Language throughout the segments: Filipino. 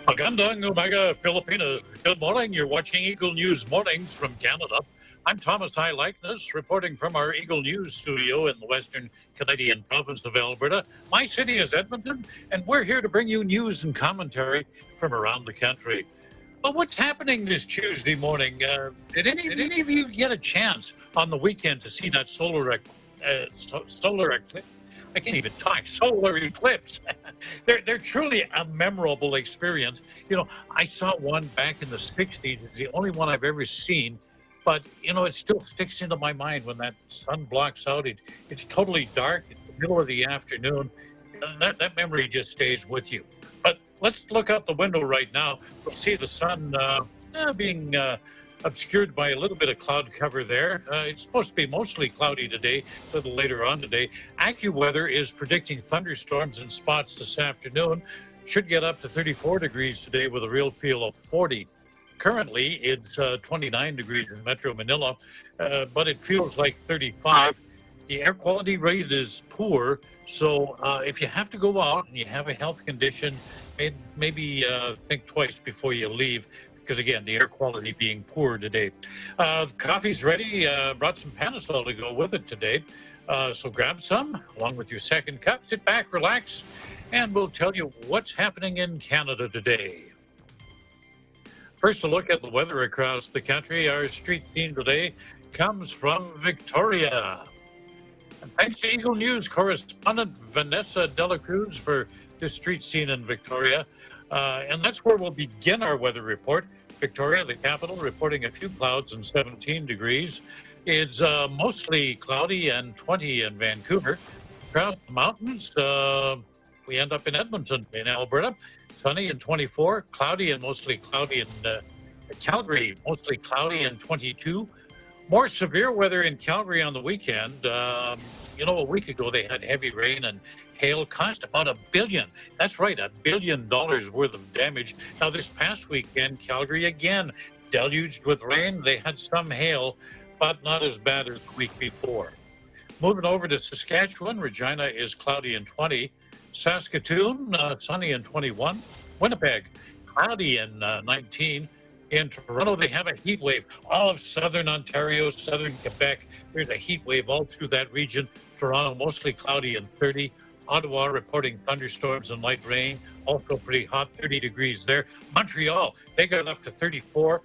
Magandang umaga, Filipinas. Good morning. You're watching Eagle News Mornings from Canada. I'm Thomas I. Likeness, reporting from our Eagle News studio in the western Canadian province of Alberta. My city is Edmonton, and we're here to bring you news and commentary from around the country. Well, what's happening this Tuesday morning? Did any of you get a chance on the weekend to see that solar eclipse? I can't even talk. Solar eclipse. They're truly a memorable experience. You know, I saw one back in the 60s. It's the only one I've ever seen. But, you know, it still sticks into my mind when that sun blocks out. It's totally dark. It's the middle of the afternoon. That memory just stays with you. But let's look out the window right now. We'll see the sun being obscured by a little bit of cloud cover there. It's supposed to be mostly cloudy today, a little later on today. AccuWeather is predicting thunderstorms in spots this afternoon. Should get up to 34 degrees today with a real feel of 40. Currently, it's 29 degrees in Metro Manila, but it feels like 35. The air quality rate is poor, so if you have to go out and you have a health condition, maybe think twice before you leave. Because again, the air quality being poor today. Coffee's ready. Brought some Panasol to go with it today. So grab some along with your second cup. Sit back, relax, and we'll tell you what's happening in Canada today. First, a look at the weather across the country. Our street scene today comes from Victoria. And thanks to Eagle News correspondent Vanessa Dela Cruz for this street scene in Victoria. And that's where we'll begin our weather report. Victoria, the capital, reporting a few clouds and 17 degrees. It's mostly cloudy and 20 in Vancouver. Across the mountains, we end up in Edmonton, in Alberta. Sunny and 24, cloudy and mostly cloudy in Calgary, mostly cloudy and 22. More severe weather in Calgary on the weekend. You know, a week ago they had heavy rain and hail, cost about $1 billion. That's right, $1 billion worth of damage. Now, this past weekend, Calgary again deluged with rain. They had some hail, but not as bad as the week before. Moving over to Saskatchewan, Regina is cloudy and 20. Saskatoon, sunny and 21. Winnipeg, cloudy and 19. In Toronto, they have a heat wave. All of southern Ontario, southern Quebec, there's a heat wave all through that region. Toronto, mostly cloudy and 30. Ottawa reporting thunderstorms and light rain, also pretty hot, 30 degrees there. Montreal, they got up to 34,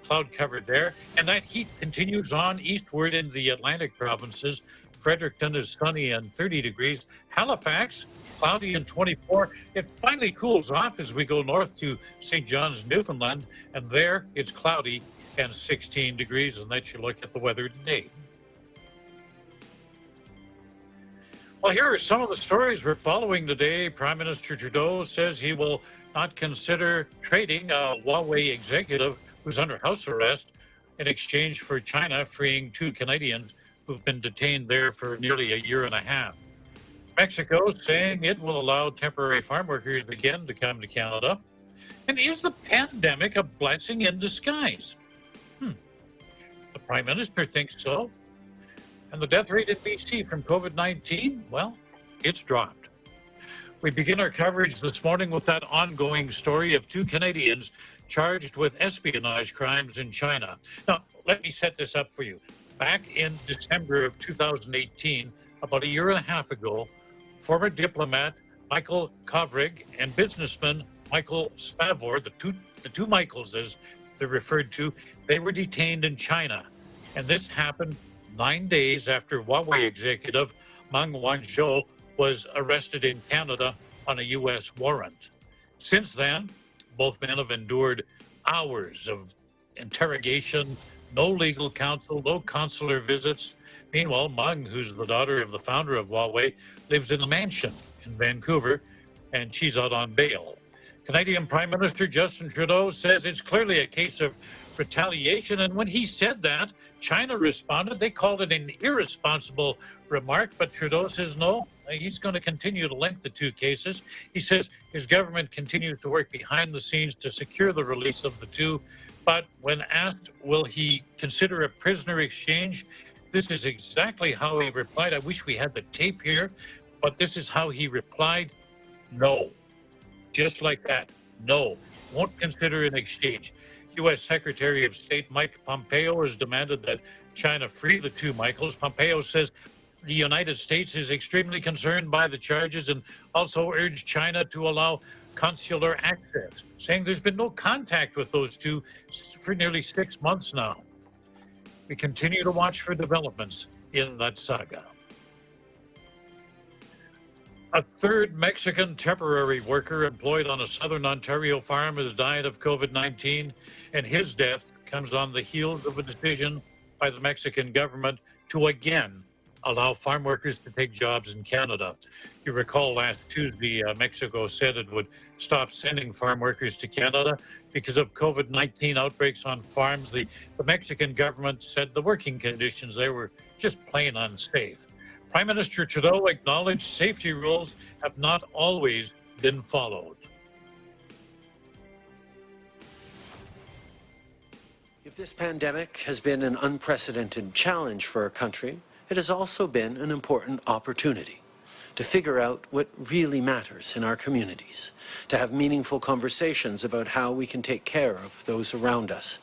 cloud covered there. And that heat continues on eastward in the Atlantic provinces. Fredericton is sunny and 30 degrees. Halifax, cloudy and 24. It finally cools off as we go north to St. John's, Newfoundland. And there it's cloudy and 16 degrees. And that's your look at the weather today. Well, here are some of the stories we're following today. Prime Minister Trudeau says he will not consider trading a Huawei executive who's under house arrest in exchange for China freeing 2 Canadians who've been detained there for nearly a year and a half. Mexico saying it will allow temporary farm workers again to come to Canada. And is the pandemic a blessing in disguise? The Prime Minister thinks so. And the death rate in BC from COVID-19, well, it's dropped. We begin our coverage this morning with that ongoing story of 2 Canadians charged with espionage crimes in China. Now, let me set this up for you. Back in December of 2018, about a year and a half ago, former diplomat Michael Kovrig and businessman Michael Spavor, the two Michaels as they're referred to, they were detained in China. And this happened 9 days after Huawei executive Meng Wanzhou was arrested in Canada on a U.S. warrant. Since then, both men have endured hours of interrogation, no legal counsel, no consular visits. Meanwhile, Meng, who's the daughter of the founder of Huawei, lives in a mansion in Vancouver, and she's out on bail. Canadian Prime Minister Justin Trudeau says it's clearly a case of retaliation, and when he said that, China responded. They called it an irresponsible remark, but Trudeau says no, he's going to continue to link the two cases. He says his government continues to work behind the scenes to secure the release of the two, but when asked, will he consider a prisoner exchange, this is exactly how he replied. I wish we had the tape here, but this is how he replied: no. Just like that, no. won't consider an exchange. U.S. Secretary of State Mike Pompeo has demanded that China free the two Michaels. Pompeo says the United States is extremely concerned by the charges and also urged China to allow consular access, saying there's been no contact with those two for nearly 6 months now. We continue to watch for developments in that saga. A third Mexican temporary worker employed on a southern Ontario farm has died of COVID-19, and his death comes on the heels of a decision by the Mexican government to again allow farm workers to take jobs in Canada. You recall last Tuesday, Mexico said it would stop sending farm workers to Canada because of COVID-19 outbreaks on farms. The Mexican government said the working conditions there were just plain unsafe. Prime Minister Trudeau acknowledged safety rules have not always been followed. If this pandemic has been an unprecedented challenge for our country, it has also been an important opportunity to figure out what really matters in our communities, to have meaningful conversations about how we can take care of those around us,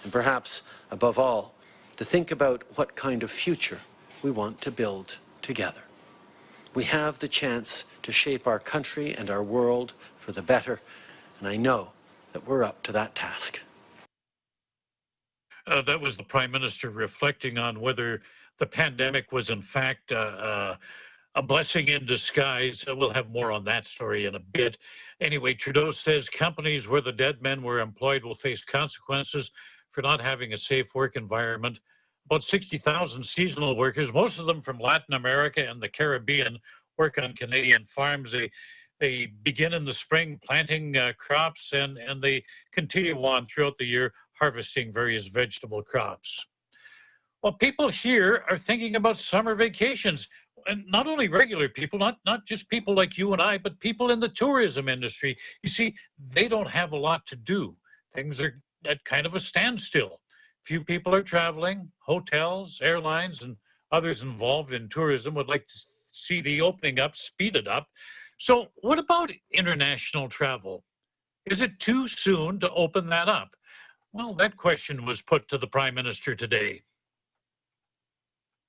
and perhaps, above all, to think about what kind of future we want to build together. We have the chance to shape our country and our world for the better, and I know that we're up to that task. That was the Prime Minister reflecting on whether the pandemic was in fact a blessing in disguise. We'll have more on that story in a bit. Anyway, Trudeau says companies where the dead men were employed will face consequences for not having a safe work environment. About 60,000 seasonal workers, most of them from Latin America and the Caribbean, work on Canadian farms. They begin in the spring planting crops and they continue on throughout the year harvesting various vegetable crops. Well, people here are thinking about summer vacations, and not only regular people, not just people like you and I, but people in the tourism industry. You see, they don't have a lot to do. Things are at kind of a standstill. Few people are traveling. Hotels, airlines, and others involved in tourism would like to see the opening up speeded up. So what about international travel? Is it too soon to open that up? Well, that question was put to the Prime Minister today.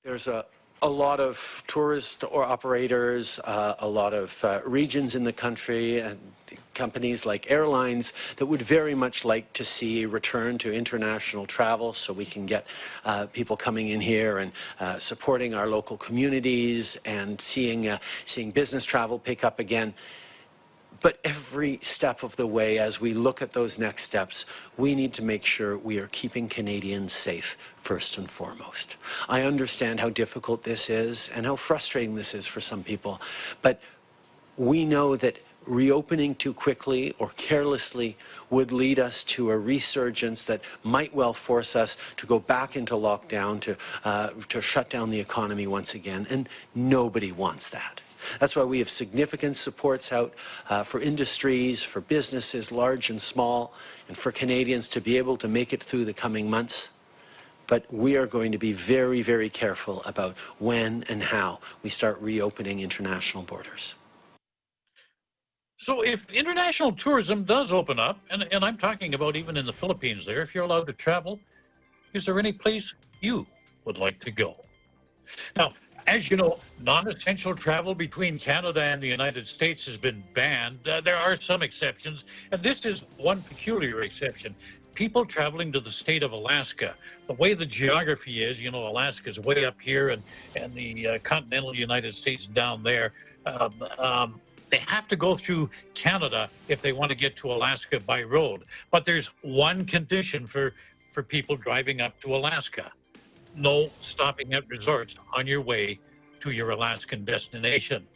There's a lot of tourist or operators, a lot of regions in the country, and companies like airlines that would very much like to see a return to international travel so we can get people coming in here and supporting our local communities and seeing business travel pick up again. But every step of the way, as we look at those next steps, we need to make sure we are keeping Canadians safe first and foremost. I understand how difficult this is and how frustrating this is for some people, but we know that reopening too quickly or carelessly would lead us to a resurgence that might well force us to go back into lockdown, to shut down the economy once again, and nobody wants that. That's why we have significant supports out for industries, for businesses, large and small, and for Canadians to be able to make it through the coming months. But we are going to be very, very careful about when and how we start reopening international borders. So if international tourism does open up, and I'm talking about even in the Philippines there, if you're allowed to travel, is there any place you would like to go? Now, as you know, non-essential travel between Canada and the United States has been banned. There are some exceptions, and this is one peculiar exception. People traveling to the state of Alaska. The way the geography is, you know, Alaska's way up here and the continental United States down there. They have to go through Canada if they want to get to Alaska by road. But there's one condition for people driving up to Alaska. No stopping at resorts on your way to your Alaskan destination.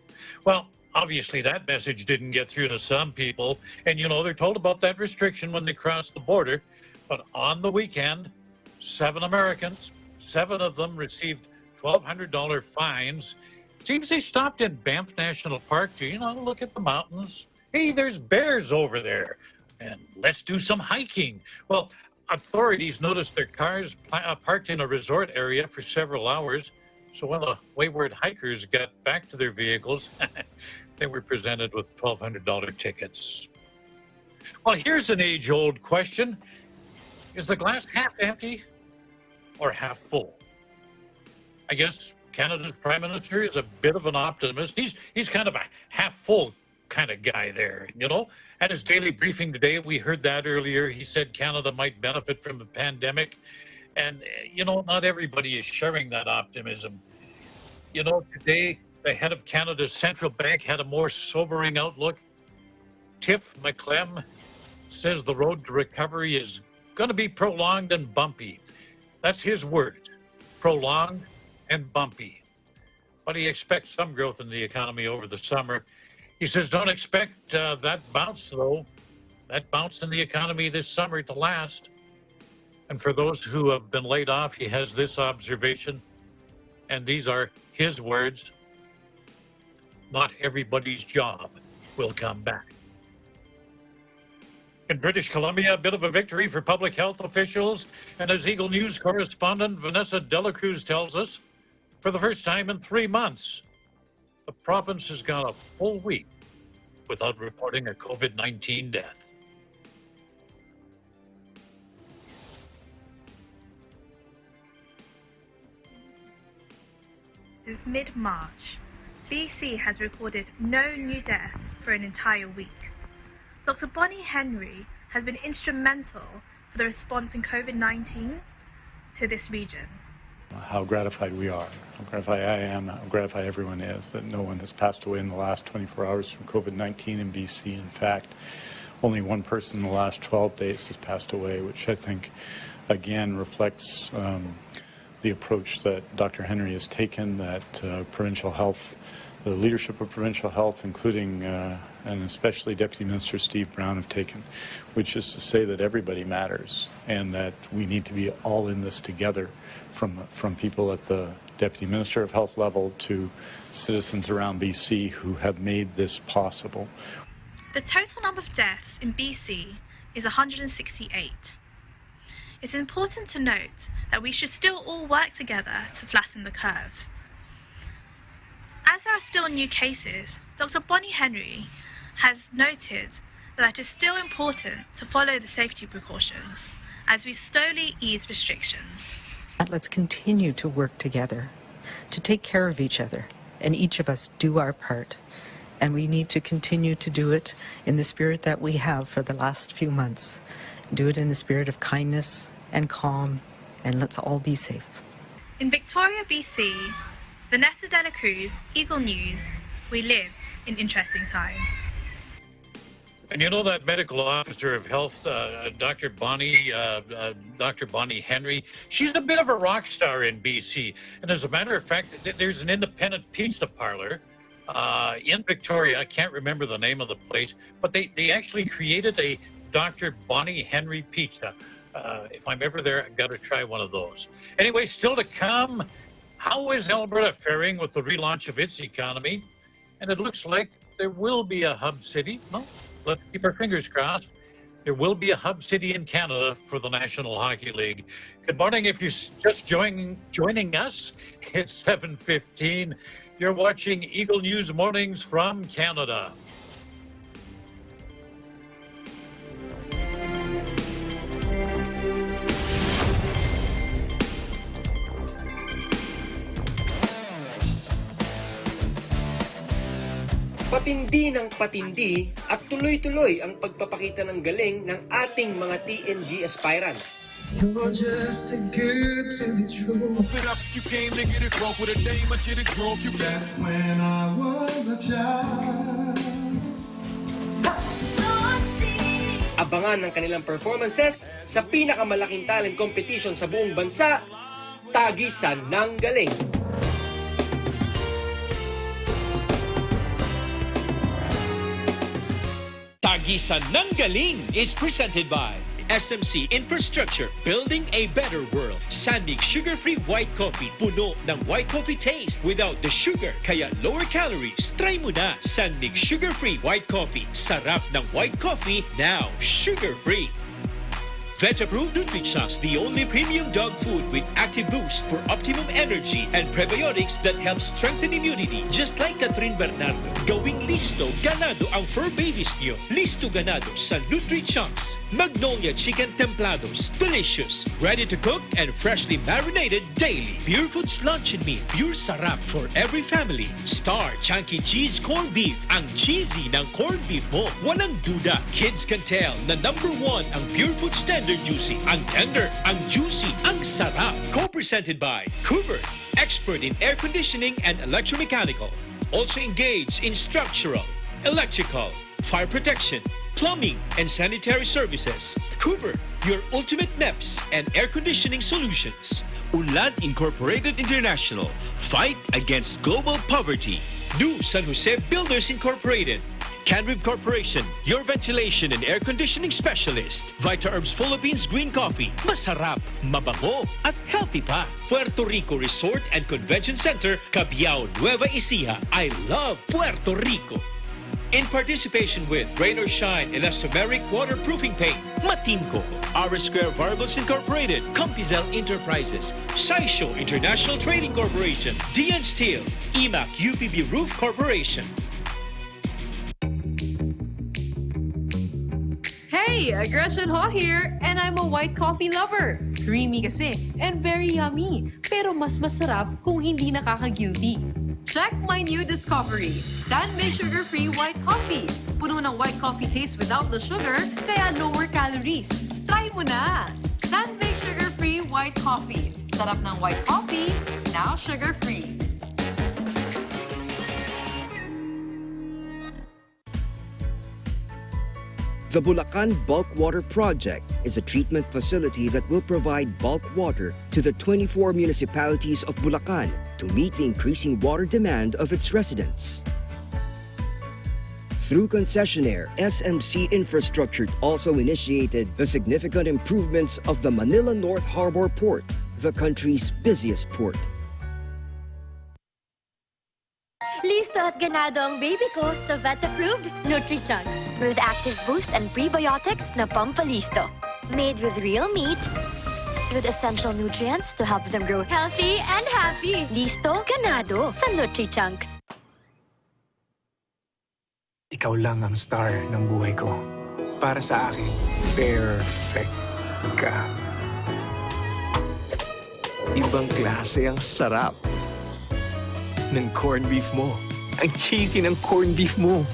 Well, obviously that message didn't get through to some people, and you know, they're told about that restriction when they cross the border. But on the weekend, 7 Americans, 7 of them received $1,200 fines. Seems they stopped in Banff National Park to, you know, look at the mountains. Hey, there's bears over there, and let's do some hiking. Well, authorities noticed their cars parked in a resort area for several hours. So when the wayward hikers got back to their vehicles, they were presented with $1,200 tickets. Well, here's an age-old question. Is the glass half empty or half full? I guess Canada's Prime Minister is a bit of an optimist. He's kind of a half full kind of guy there, you know. At his daily briefing today, we heard that earlier. He said Canada might benefit from the pandemic. And, you know, not everybody is sharing that optimism. You know, today, the head of Canada's central bank had a more sobering outlook. Tiff McClem says the road to recovery is going to be prolonged and bumpy. That's his word, prolonged and bumpy. But he expects some growth in the economy over the summer. He says, don't expect that bounce, though, that bounce in the economy this summer to last. And for those who have been laid off, he has this observation, and these are his words: not everybody's job will come back. In British Columbia, a bit of a victory for public health officials. And as Eagle News correspondent Vanessa Delacruz tells us, for the first time in 3 months, the province has gone a full week without reporting a COVID-19 death. Since mid-March, BC has recorded no new deaths for an entire week. Dr. Bonnie Henry has been instrumental for the response in COVID-19 to this region. How gratified we are, how gratified I am, how gratified everyone is that no one has passed away in the last 24 hours from COVID-19 in BC. In fact, only one person in the last 12 days has passed away, which I think, again, reflects the approach that Dr. Henry has taken, that provincial health, the leadership of provincial health, including and especially Deputy Minister Steve Brown, have taken, which is to say that everybody matters and that we need to be all in this together, from people at the Deputy Minister of Health level to citizens around BC who have made this possible. The total number of deaths in BC is 168. It's important to note that we should still all work together to flatten the curve. As there are still new cases, Dr. Bonnie Henry has noted that it's still important to follow the safety precautions as we slowly ease restrictions. Let's continue to work together, to take care of each other, and each of us do our part. And we need to continue to do it in the spirit that we have for the last few months. Do it in the spirit of kindness and calm, and let's all be safe. In Victoria, BC, Vanessa Delacruz, Eagle News, we live in interesting times. And you know that medical officer of health, Dr. Bonnie Henry, she's a bit of a rock star in BC. And as a matter of fact, there's an independent pizza parlor in Victoria. I can't remember the name of the place, but they actually created a Dr. Bonnie Henry pizza. If I'm ever there, I've got to try one of those. Anyway, still to come, how is Alberta faring with the relaunch of its economy? And it looks like there will be a hub city. Well, let's keep our fingers crossed. There will be a hub city in Canada for the National Hockey League. Good morning. If you're just joining us, it's 7:15. You're watching Eagle News Mornings from Canada. Patindi ng patindi at tuloy-tuloy ang pagpapakita ng galing ng ating mga TNG aspirants. You're just too good to be true. It up, you came to get it wrong with a name, I should have grown you back when I was a child. Abangan ng kanilang performances sa pinakamalaking talent competition sa buong bansa, Tagisan ng Galing. Tagisan ng Galing is presented by SMC Infrastructure, building a better world. Sandig sugar-free white coffee, puno ng white coffee taste without the sugar, kaya lower calories. Try mo na Sandig sugar-free white coffee. Sarap ng white coffee, now sugar-free. Vet-approved Nutri-Chunks, the only premium dog food with active boost for optimum energy and prebiotics that help strengthen immunity. Just like Catherine Bernardo, gawing listo, ganado ang fur babies niyo. Listo ganado sa Nutri-Chunks. Magnolia Chicken Templados. Delicious, ready to cook and freshly marinated daily. Pure Foods Lunch and Meat. Pure sarap for every family. Star Chunky Cheese Corned Beef. Ang cheesy ng corned beef mo. Walang duda. Kids can tell na #1 ang Pure Food Standard Juicy. Ang tender, ang juicy, ang sarap. Co-presented by Cooper, expert in air conditioning and electromechanical. Also engaged in structural, electrical, fire protection, plumbing, and sanitary services. Cooper, your ultimate MEPS and air conditioning solutions. Unlad Incorporated International, fight against global poverty. New San Jose Builders Incorporated. Canrib Corporation, your ventilation and air conditioning specialist. Vita Herbs Philippines Green Coffee. Masarap, mabango, at healthy pa. Puerto Rico Resort and Convention Center, Cabiao, Nueva Ecija. I love Puerto Rico. In participation with Rain or Shine Elastomeric Waterproofing Paint, Matimco, R Square Variables Incorporated, Compizel Enterprises, Saisho International Trading Corporation, DN Steel, EMAC UPB Roof Corporation. Hey, Gretchen Ho here, and I'm a white coffee lover. Creamy kasi, and very yummy. Pero mas masarap kung hindi nakaka-guilty. Check my new discovery, Sandmix Sugar-Free White Coffee. Puno ng white coffee taste without the sugar, kaya lower calories. Try mo na! Sandmix Sugar-Free White Coffee. Sarap ng white coffee, now sugar-free. The Bulacan Bulk Water Project is a treatment facility that will provide bulk water to the 24 municipalities of Bulacan to meet the increasing water demand of its residents. Through concessionaire, SMC Infrastructure also initiated the significant improvements of the Manila North Harbor Port, the country's busiest port. Listo at ganado ang baby ko sa vet-approved Nutri-Chunks with active boost and prebiotics na pampalisto. Made with real meat, with essential nutrients to help them grow healthy and happy. Listo, ganado sa Nutri-Chunks. Ikaw lang ang star ng buhay ko. Para sa akin, perfect ka. Ibang klase ang sarap ng corned beef mo. Ang cheesy ng corned beef mo.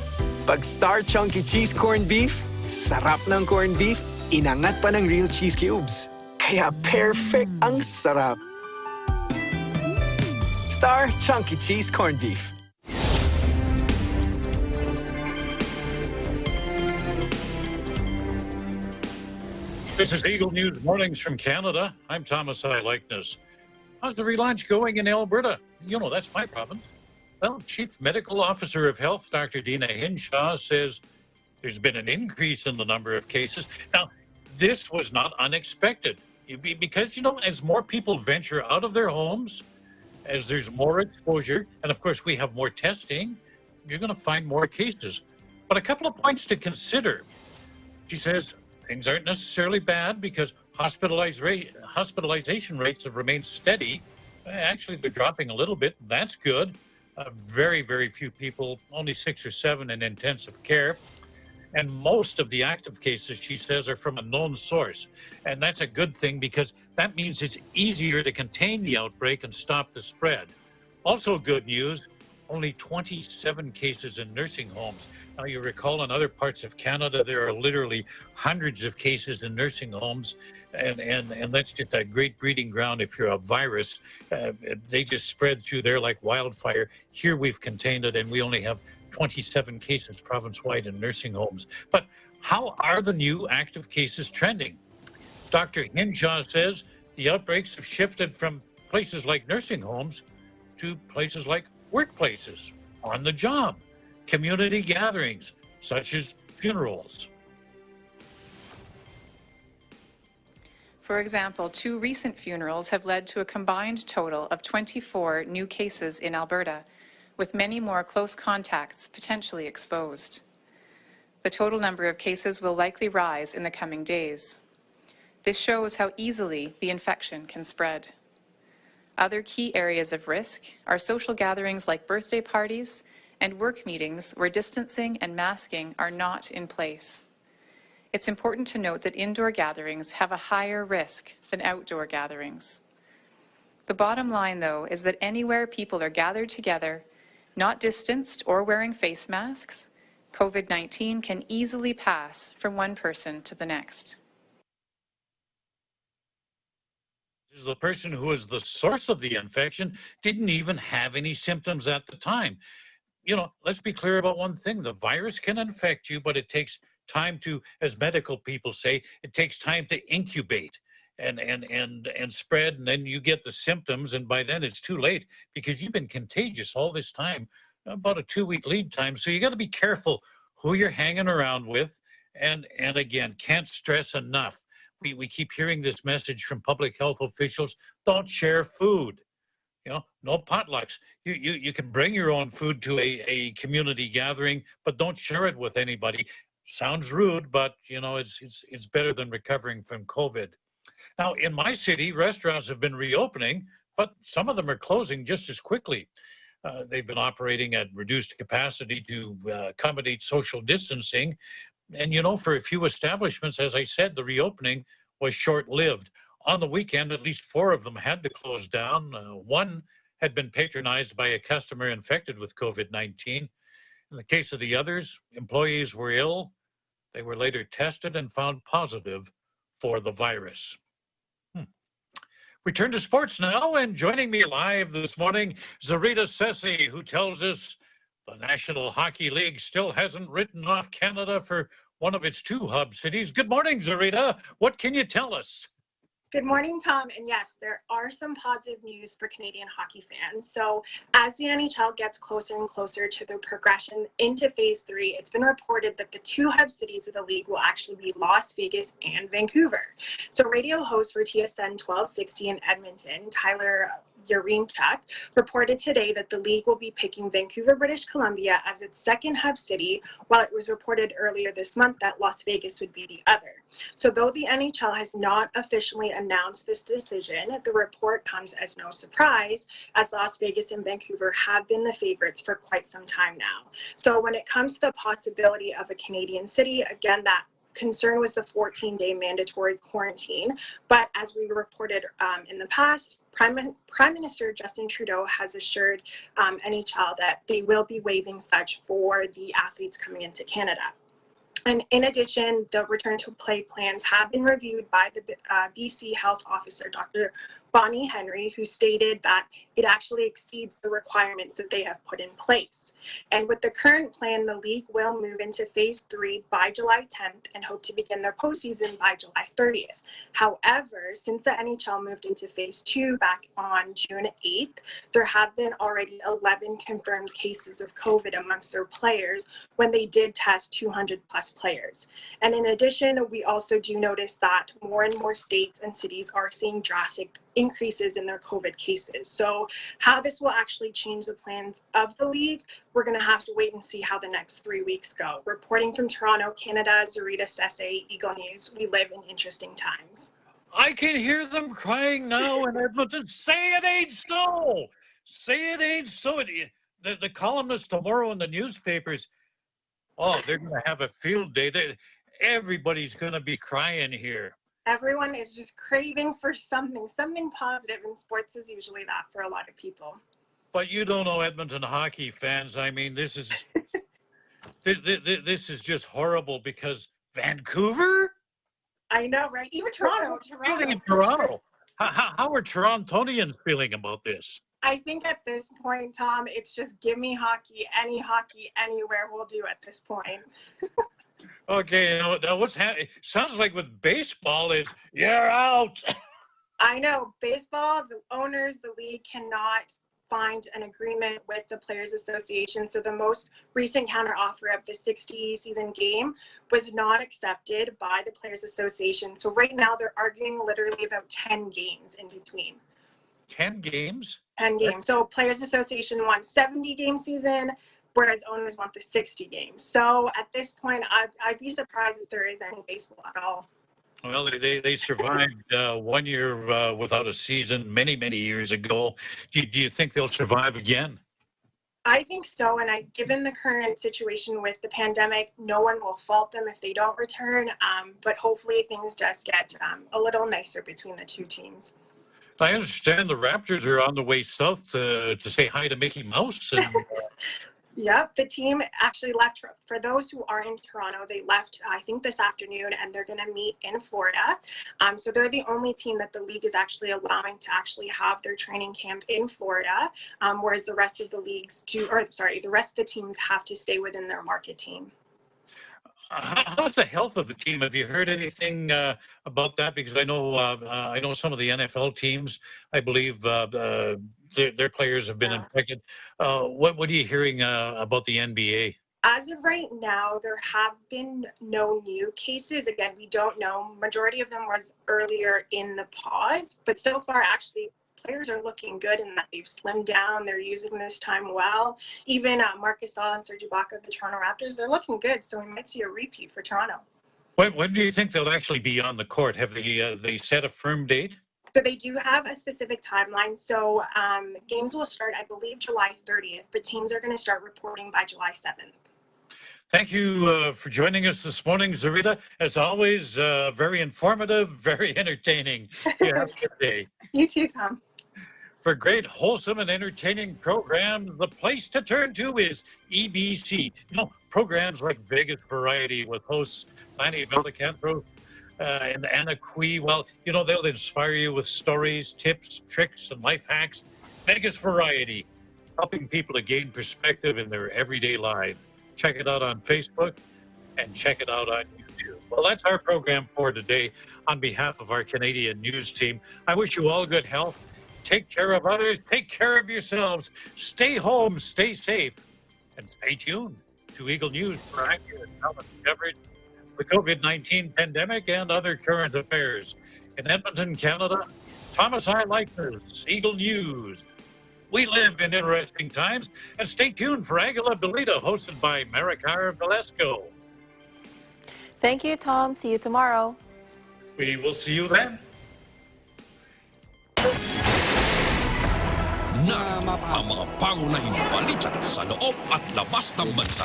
Pag Star Chunky Cheese Corned Beef, sarap ng corned beef, inangat pa ng real cheese cubes. Kaya perfect ang sarap. Star Chunky Cheese Corned Beef. This is Eagle News Mornings from Canada. I'm Thomas I. Likeness. How's the relaunch going in Alberta? You know, that's my province. Well, Chief Medical Officer of Health, Dr. Dina Hinshaw, says there's been an increase in the number of cases. Now, this was not unexpected because, you know, as more people venture out of their homes, as there's more exposure, and of course we have more testing, you're going to find more cases. But a couple of points to consider. She says things aren't necessarily bad because hospitalization rates have remained steady. Actually, they're dropping a little bit. That's good. Very, very few people, only 6 or 7 in intensive care. And most of the active cases, she says, are from a known source. And that's a good thing because that means it's easier to contain the outbreak and stop the spread. Also good news, only 27 cases in nursing homes. Now, you recall in other parts of Canada, there are literally hundreds of cases in nursing homes, and that's just a great breeding ground if you're a virus. They just spread through there like wildfire. Here we've contained it, and we only have 27 cases province-wide in nursing homes. But how are the new active cases trending? Dr. Hinshaw says the outbreaks have shifted from places like nursing homes to places like workplaces, on the job, community gatherings, such as funerals. For example, 2 recent funerals have led to a combined total of 24 new cases in Alberta, with many more close contacts potentially exposed. The total number of cases will likely rise in the coming days. This shows how easily the infection can spread. Other key areas of risk are social gatherings like birthday parties and work meetings where distancing and masking are not in place. It's important to note that indoor gatherings have a higher risk than outdoor gatherings. The bottom line, though, is that anywhere people are gathered together, not distanced or wearing face masks, COVID-19 can easily pass from one person to the next. The person who was the source of the infection didn't even have any symptoms at the time. You know, let's be clear about one thing. The virus can infect you, but it takes time to, as medical people say, it takes time to incubate and spread, and then you get the symptoms, and by then it's too late because you've been contagious all this time, about a 2-week lead time. So you got to be careful who you're hanging around with, and again, can't stress enough. We keep hearing this message from public health officials: don't share food. You know, no potlucks. You can bring your own food to a community gathering, but don't share it with anybody. Sounds rude, but you know, it's better than recovering from COVID. Now, in my city, restaurants have been reopening, but some of them are closing just as quickly. They've been operating at reduced capacity to accommodate social distancing. And, you know, for a few establishments, as I said, the reopening was short-lived. On the weekend, at least 4 of them had to close down. One had been patronized by a customer infected with COVID-19. In the case of the others, employees were ill. They were later tested and found positive for the virus. We turn to sports now, and joining me live this morning, Zarita Sessi, who tells us the National Hockey League still hasn't written off Canada for one of its 2 hub cities. Good morning, Zarita. What can you tell us? Good morning, Tom. And yes, there are some positive news for Canadian hockey fans. So as the NHL gets closer and closer to the progression into Phase 3, it's been reported that the 2 hub cities of the league will actually be Las Vegas and Vancouver. So radio host for TSN 1260 in Edmonton, Tyler Yaremchuk, reported today that the league will be picking Vancouver, British Columbia as its second hub city, while it was reported earlier this month that Las Vegas would be the other. So though the NHL has not officially announced this decision, the report comes as no surprise, as Las Vegas and Vancouver have been the favorites for quite some time now. So when it comes to the possibility of a Canadian city, again, that concern was the 14-day mandatory quarantine. But as we reported in the past, Prime Minister Justin Trudeau has assured NHL that they will be waiving such for the athletes coming into Canada. And in addition, the return to play plans have been reviewed by the BC Health Officer, Dr. Bonnie Henry, who stated that it actually exceeds the requirements that they have put in place. And with the current plan, the league will move into Phase 3 by July 10th and hope to begin their postseason by July 30th. However, since the NHL moved into Phase 2 back on June 8th, there have been already 11 confirmed cases of COVID amongst their players when they did test 200 plus players. And in addition, we also do notice that more and more states and cities are seeing drastic increases in their COVID cases. So how this will actually change the plans of the league, we're going to have to wait and see how the next 3 weeks go. Reporting from Toronto, Canada, Zarita Sessi, Eagle News. We live in interesting times. I can hear them crying now in Edmonton. Say it ain't so. Say it ain't so. The columnists tomorrow in the newspapers, oh, they're going to have a field day. Everybody's going to be crying here. Everyone is just craving for something positive, and sports is usually that for a lot of people. But you don't know Edmonton hockey fans. I mean, this is this is just horrible because Vancouver? I know, right? Even Toronto. Toronto. How are Torontonians feeling about this? I think at this point, Tom, it's just give me hockey, anywhere will do at this point. Okay, now what's happening? Sounds like with baseball is you're out. I know. Baseball, the owners, the league cannot find an agreement with the Players Association. So the most recent counteroffer of the 60-season game was not accepted by the Players Association. So right now they're arguing literally about 10 games in between. 10 games? 10 games. So Players Association wants 70-game season, whereas owners want the 60 games. So at this point, I'd be surprised if there is any baseball at all. Well, they survived 1 year without a season many years ago. Do you think they'll survive again? I think so, and given the current situation with the pandemic, no one will fault them if they don't return, but hopefully things just get a little nicer between the two teams. I understand the Raptors are on the way south to say hi to Mickey Mouse. And, Yep, the team actually left. For those who are in Toronto, they left, I think, this afternoon, and they're going to meet in Florida. So they're the only team that the league is actually allowing to actually have their training camp in Florida, whereas the rest of the the rest of the teams have to stay within their market team. how's the health of the team? Have you heard anything about that? Because I know some of the NFL teams, I believe their players have been infected. What are you hearing about the NBA? As of right now, there have been no new cases. Again, we don't know. Majority of them was earlier in the pause, but so far, actually, players are looking good in that they've slimmed down. They're using this time well. Even Marcus Gasol and Serge Ibaka of the Toronto Raptors, they're looking good. So we might see a repeat for Toronto. When do you think they'll actually be on the court? Have they set a firm date? So they do have a specific timeline. So games will start, I believe, July 30th, but teams are going to start reporting by July 7th. Thank you for joining us this morning, Zarita. As always, very informative, very entertaining. You have a good day. You too, Tom. For great, wholesome, and entertaining programs, the place to turn to is EBC. Programs like Vegas Variety with hosts Manny Valdecanto and Anna Cui. Well, they'll inspire you with stories, tips, tricks, and life hacks. Vegas Variety, helping people to gain perspective in their everyday lives. Check it out on Facebook and check it out on YouTube. Well, that's our program for today. On behalf of our Canadian news team, I wish you all good health. Take care of others. Take care of yourselves. Stay home, stay safe, and stay tuned to Eagle News for accurate coverage of the COVID-19 pandemic and other current affairs. In Edmonton, Canada, Thomas I. Leichner's Eagle News. We live in interesting times, and stay tuned for Agila Balita, hosted by Maricar Velasco. Thank you, Tom. See you tomorrow. We will see you then. Ang mga pangunahing balita sa loob at labas ng bansa.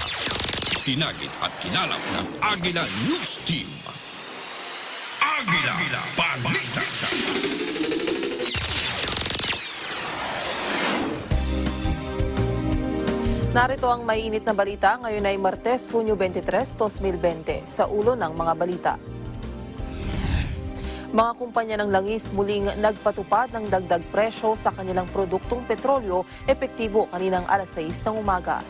Tinagid at kinalap ng Agila News Team. Agila Balita. Narito ang maiinit na balita. Ngayon ay Martes, Hunyo 23, 2020. Sa ulo ng mga balita. Mga kumpanya ng langis muling nagpatupad ng dagdag presyo sa kanilang produktong petrolyo, epektibo kaninang alas 6 ng umaga.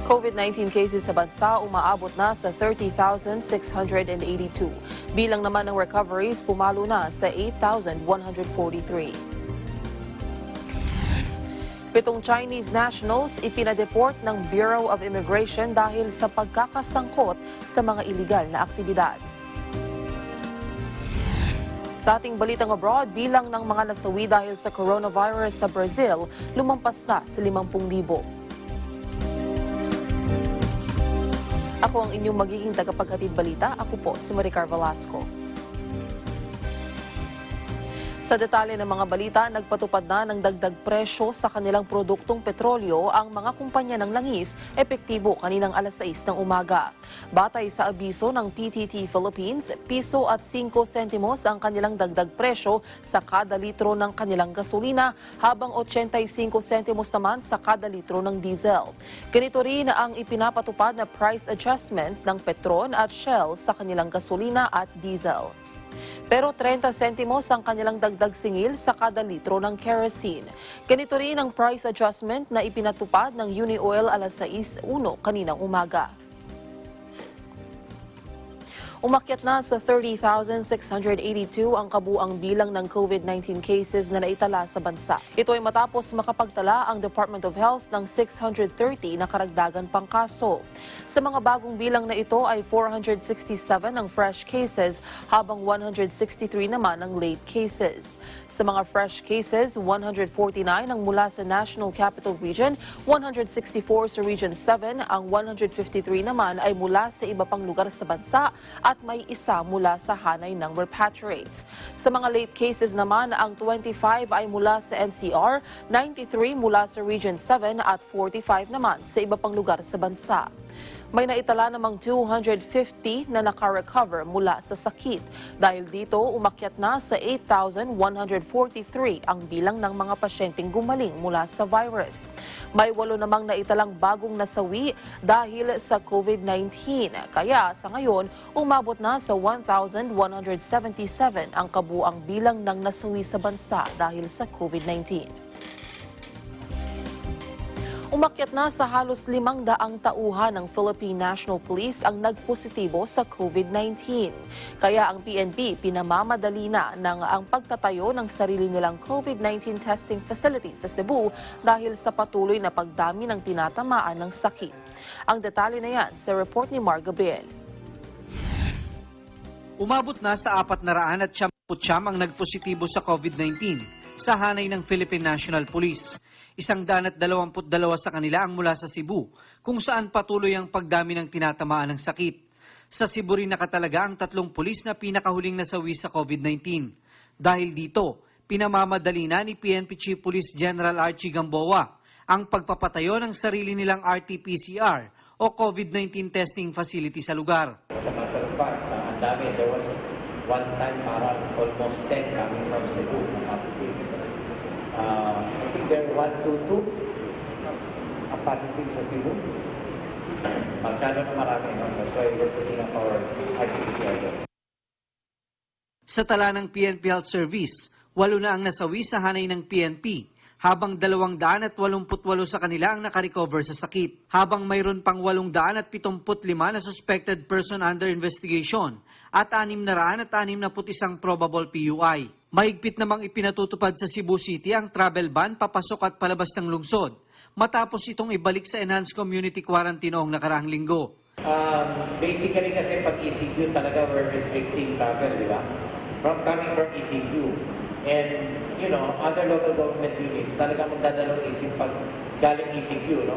COVID-19 cases sa bansa umaabot na sa 30,682. Bilang naman ng recoveries pumalo na sa 8,143. 7 Chinese nationals ipinadeport ng Bureau of Immigration dahil sa pagkakasangkot sa mga iligal na aktibidad. Sa ating balitang abroad, bilang ng mga nasawi dahil sa coronavirus sa Brazil, lumampas na sa 50,000. Ako ang inyong magiging tagapaghatid balita. Ako po si Maricar Velasco. Sa detalye ng mga balita, nagpatupad na ng dagdag presyo sa kanilang produktong petrolyo ang mga kumpanya ng langis, epektibo kaninang alas 6 ng umaga. Batay sa abiso ng PTT Philippines, piso at 5 sentimos ang kanilang dagdag presyo sa kada litro ng kanilang gasolina, habang 85 sentimos naman sa kada litro ng diesel. Ganito rin ang ipinapatupad na price adjustment ng Petron at Shell sa kanilang gasolina at diesel. Pero 30 sentimos ang kanilang dagdag singil sa kada litro ng kerosene. Ganito rin ang price adjustment na ipinatupad ng Unioil alas 6:01 kaninang umaga. Umakyat na sa 30,682 ang kabuang bilang ng COVID-19 cases na naitala sa bansa. Ito ay matapos makapagtala ang Department of Health ng 630 na karagdagan pang kaso. Sa mga bagong bilang na ito ay 467 ang fresh cases habang 163 naman ang late cases. Sa mga fresh cases, 149 ang mula sa National Capital Region, 164 sa Region 7, ang 153 naman ay mula sa iba pang lugar sa bansa at may isa mula sa hanay ng repatriates. Sa mga late cases naman, ang 25 ay mula sa NCR, 93 mula sa Region 7 at 45 naman sa iba pang lugar sa bansa. May naitala namang 250 na naka-recover mula sa sakit. Dahil dito, umakyat na sa 8,143 ang bilang ng mga pasyenteng gumaling mula sa virus. May 8 namang naitalang bagong nasawi dahil sa COVID-19. Kaya sa ngayon, umabot na sa 1,177 ang kabuang bilang ng nasawi sa bansa dahil sa COVID-19. Umakyat na sa halos 500 tauhan ng Philippine National Police ang nagpositibo sa COVID-19. Kaya ang PNP pinamamadali na ang pagtatayo ng sarili nilang COVID-19 testing facility sa Cebu dahil sa patuloy na pagdami ng tinatamaan ng sakit. Ang detalye na yan sa report ni Mar Gabriel. Umabot na sa 499 ang nagpositibo sa COVID-19 sa hanay ng Philippine National Police. 122 sa kanila ang mula sa Cebu, kung saan patuloy ang pagdami ng tinatamaan ng sakit. Sa Cebu rin nakatalaga ang 3 pulis na pinakahuling nasawi sa COVID-19. Dahil dito, pinamamadali na ni PNP Chief Police General Archie Gamboa ang pagpapatayo ng sarili nilang RT-PCR o COVID-19 testing facility sa lugar. As a matter of fact, ang dami, there was one time parang almost 10 coming from Cebu na positive. I think there are 122 ang positive sa Cebu. Masyado na marami, no? That's why we're putting up our RT-PCR. Sa tala ng PNP Health Service, 8 na ang nasawi sa hanay ng PNP, habang 288 sa kanila ang nakarecover sa sakit. Habang mayroon pang 875 na suspected person under investigation at 661 probable PUI. Mahigpit namang ipinatutupad sa Cebu City ang travel ban papasok at palabas ng lungsod matapos itong ibalik sa enhanced community quarantine noong nakaraang linggo. Basically kasi pag ECQ talaga we're restricting travel, di ba? Coming from ECQ. And, you know, other local government units talaga magdadalong isip pag galing ECQ, no?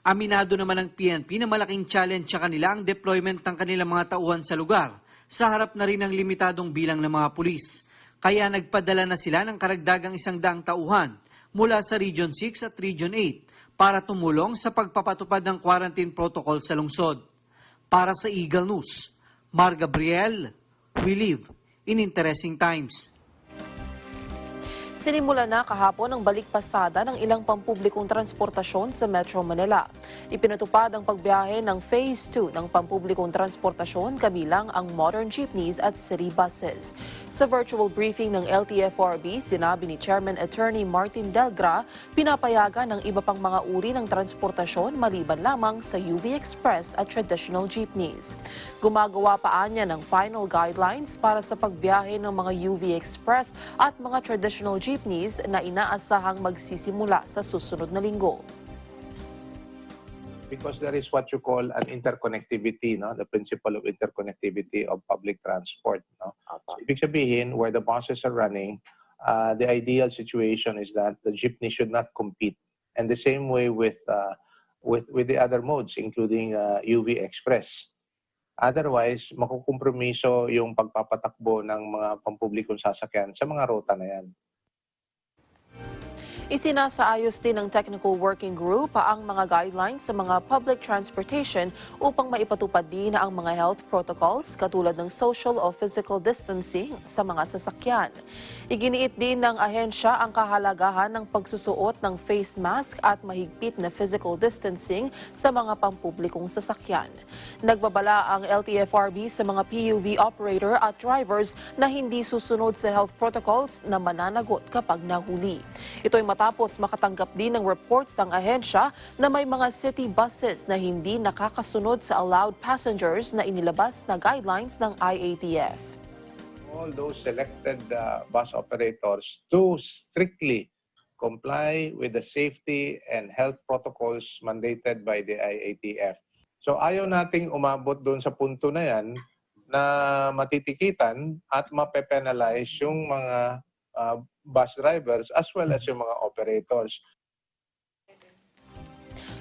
Aminado naman ng PNP na malaking challenge sa kanila ang deployment ng kanilang mga tauhan sa lugar sa harap na rin ng limitadong bilang ng mga pulis. Kaya nagpadala na sila ng karagdagang 100 tauhan mula sa Region 6 at Region 8 para tumulong sa pagpapatupad ng quarantine protocol sa lungsod. Para sa Eagle News, Mar Gabriel, we live in interesting times. Sinimula na kahapon ang balikpasada ng ilang pampublikong transportasyon sa Metro Manila. Ipinatupad ang pagbiyahe ng Phase 2 ng pampublikong transportasyon kabilang ang modern jeepneys at city buses. Sa virtual briefing ng LTFRB, sinabi ni Chairman Attorney Martin Delgra, pinapayagan ng iba pang mga uri ng transportasyon maliban lamang sa UV Express at traditional jeepneys. Gumagawa pa niya ng final guidelines para sa pagbiyahe ng mga UV Express at mga traditional jeepneys na inaasahang magsisimula sa susunod na linggo. Because there is what you call an interconnectivity, no? The principle of interconnectivity of public transport. No? So, ibig sabihin, where the buses are running, the ideal situation is that the jeepney should not compete. And the same way with the other modes, including UV Express. Otherwise, makukompromiso yung pagpapatakbo ng mga pampublikong sasakyan sa mga ruta na yan. Isinasaayos din ng Technical Working Group ang mga guidelines sa mga public transportation upang maipatupad din ang mga health protocols katulad ng social o physical distancing sa mga sasakyan. Iginiit din ng ahensya ang kahalagahan ng pagsusuot ng face mask at mahigpit na physical distancing sa mga pampublikong sasakyan. Nagbabala ang LTFRB sa mga PUV operator at drivers na hindi susunod sa health protocols na mananagot kapag nahuli. Ito'y matapos makatanggap din ng reports ang ahensya na may mga city buses na hindi nakakasunod sa allowed passengers na inilabas na guidelines ng IATF. All those selected bus operators to strictly comply with the safety and health protocols mandated by the IATF. So ayaw nating umabot doon sa punto na yan na matitikitan at mape-penalize yung mga bus drivers as well as yung mga operators.